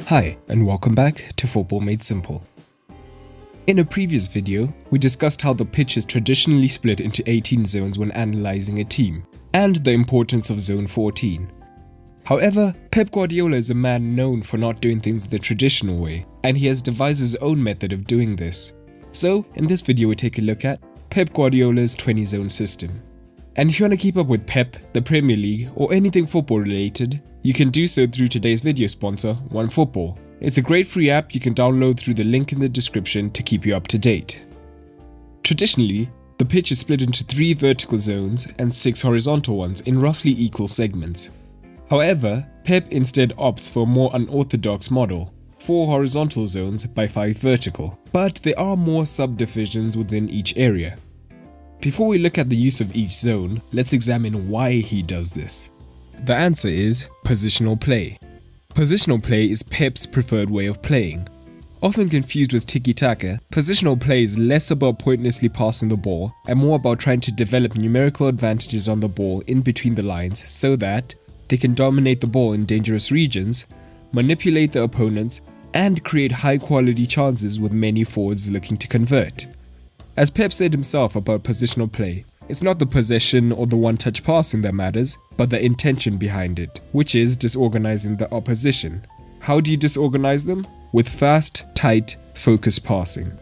Hi, and welcome back to Football Made Simple. In a previous video, we discussed how the pitch is traditionally split into 18 zones when analysing a team, and the importance of Zone 14. However, Pep Guardiola is a man known for not doing things the traditional way, and he has devised his own method of doing this. So, in this video we take a look at Pep Guardiola's 20-zone system. And if you want to keep up with Pep, the Premier League, or anything football related, you can do so through today's video sponsor, OneFootball. It's a great free app you can download through the link in the description to keep you up to date. Traditionally, the pitch is split into 3 vertical zones and 6 horizontal ones in roughly equal segments. However, Pep instead opts for a more unorthodox model, 4 horizontal zones by 5 vertical, but there are more subdivisions within each area. Before we look at the use of each zone, let's examine why he does this. The answer is positional play. Positional play is Pep's preferred way of playing. Often confused with tiki-taka, positional play is less about pointlessly passing the ball and more about trying to develop numerical advantages on the ball in between the lines so that they can dominate the ball in dangerous regions, manipulate the opponents, and create high-quality chances with many forwards looking to convert. As Pep said himself about positional play, it's not the possession or the one-touch passing that matters, but the intention behind it, which is disorganizing the opposition. How do you disorganize them? With fast, tight, focused passing.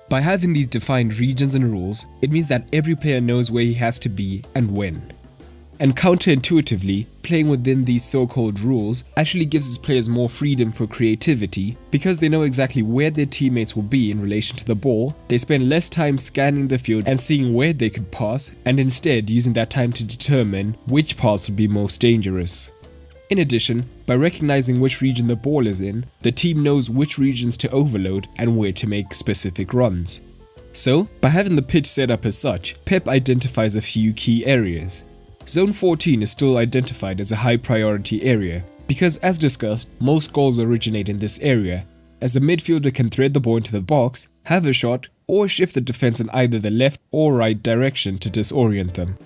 By having these defined regions and rules, it means that every player knows where he has to be and when. And counterintuitively, playing within these so-called rules actually gives his players more freedom for creativity because they know exactly where their teammates will be in relation to the ball. They spend less time scanning the field and seeing where they could pass, and instead using that time to determine which pass would be most dangerous. In addition, by recognizing which region the ball is in, the team knows which regions to overload and where to make specific runs. So, by having the pitch set up as such, Pep identifies a few key areas. Zone 14 is still identified as a high priority area because, as discussed, most goals originate in this area, as the midfielder can thread the ball into the box, have a shot, or shift the defense in either the left or right direction to disorient them.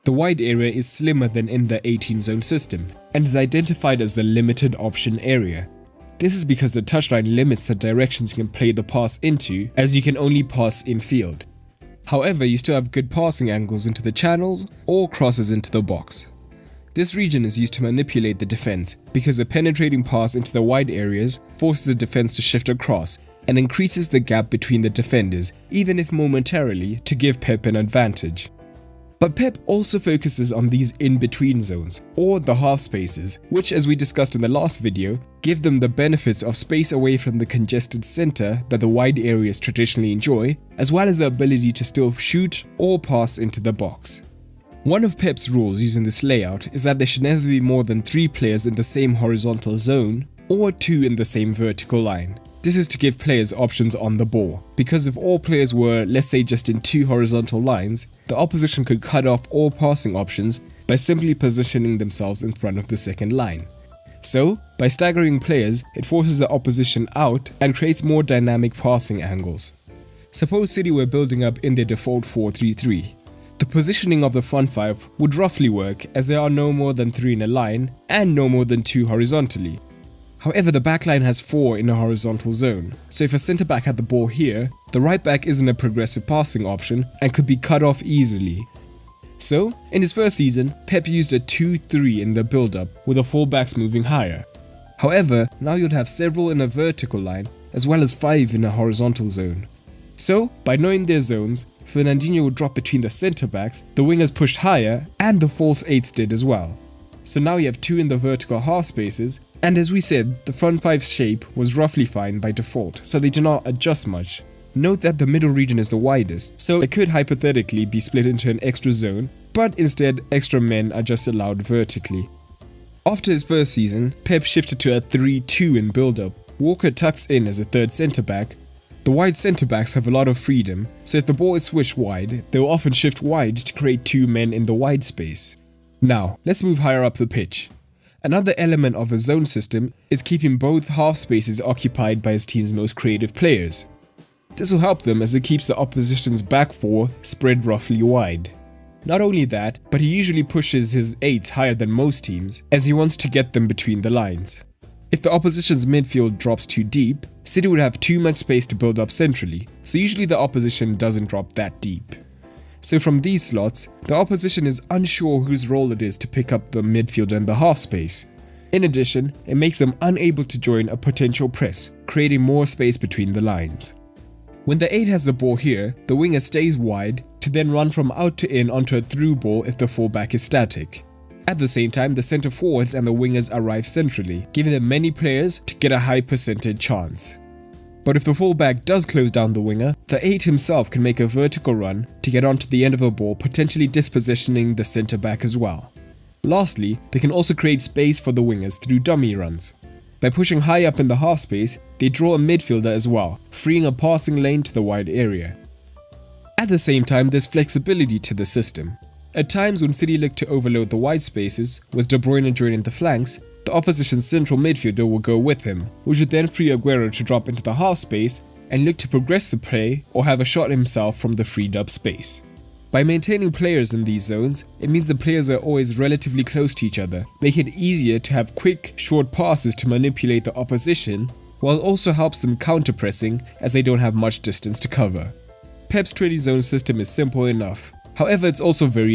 The wide area is slimmer than in the 18-zone system and is identified as the limited option area. This is because the touchline limits the directions you can play the pass into, as you can only pass infield. However, you still have good passing angles into the channels or crosses into the box. This region is used to manipulate the defense because a penetrating pass into the wide areas forces the defense to shift across and increases the gap between the defenders, even if momentarily, to give Pep an advantage. But Pep also focuses on these in-between zones, or the half spaces, which, as we discussed in the last video, give them the benefits of space away from the congested center that the wide areas traditionally enjoy, as well as the ability to still shoot or pass into the box. One of Pep's rules using this layout is that there should never be more than 3 players in the same horizontal zone, or 2 in the same vertical line. This is to give players options on the ball, because if all players were, let's say, just in 2 horizontal lines, the opposition could cut off all passing options by simply positioning themselves in front of the second line. So, by staggering players, it forces the opposition out and creates more dynamic passing angles. Suppose City were building up in their default 4-3-3. The positioning of the front 5 would roughly work, as there are no more than 3 in a line and no more than 2 horizontally. However, the backline has 4 in a horizontal zone, so if a centre-back had the ball here, the right-back isn't a progressive passing option and could be cut off easily. So, in his first season, Pep used a 2-3 in the build-up, with the full-backs moving higher. However, now you'd have several in a vertical line, as well as 5 in a horizontal zone. So, by knowing their zones, Fernandinho would drop between the centre-backs, the wingers pushed higher, and the false 8s did as well. So now you have 2 in the vertical half spaces, and as we said, the front 5's shape was roughly fine by default, so they do not adjust much. Note that the middle region is the widest, so it could hypothetically be split into an extra zone, but instead extra men are just allowed vertically. After his first season, Pep shifted to a 3-2 in build-up. Walker tucks in as a third centre-back. The wide centre-backs have a lot of freedom, so if the ball is switched wide, they will often shift wide to create 2 men in the wide space. Now, let's move higher up the pitch. Another element of a zone system is keeping both half spaces occupied by his team's most creative players. This will help them as it keeps the opposition's back 4 spread roughly wide. Not only that, but he usually pushes his 8s higher than most teams, as he wants to get them between the lines. If the opposition's midfield drops too deep, City would have too much space to build up centrally, so usually the opposition doesn't drop that deep. So from these slots, the opposition is unsure whose role it is to pick up the midfield and the half space. In addition, it makes them unable to join a potential press, creating more space between the lines. When the 8 has the ball here, the winger stays wide to then run from out to in onto a through ball if the fullback is static. At the same time, the centre forwards and the wingers arrive centrally, giving them many players to get a high percentage chance. But if the fullback does close down the winger, the 8 himself can make a vertical run to get onto the end of a ball, potentially dispositioning the centre back as well. Lastly, they can also create space for the wingers through dummy runs. By pushing high up in the half space, they draw a midfielder as well, freeing a passing lane to the wide area. At the same time, there's flexibility to the system. At times when City look to overload the wide spaces, with De Bruyne joining the flanks, the opposition's central midfielder will go with him, which would then free Aguero to drop into the half space and look to progress the play or have a shot himself from the freed up space. By maintaining players in these zones, it means the players are always relatively close to each other, making it easier to have quick, short passes to manipulate the opposition, while it also helps them counter-pressing as they don't have much distance to cover. Pep's 20 zone system is simple enough, however it's also very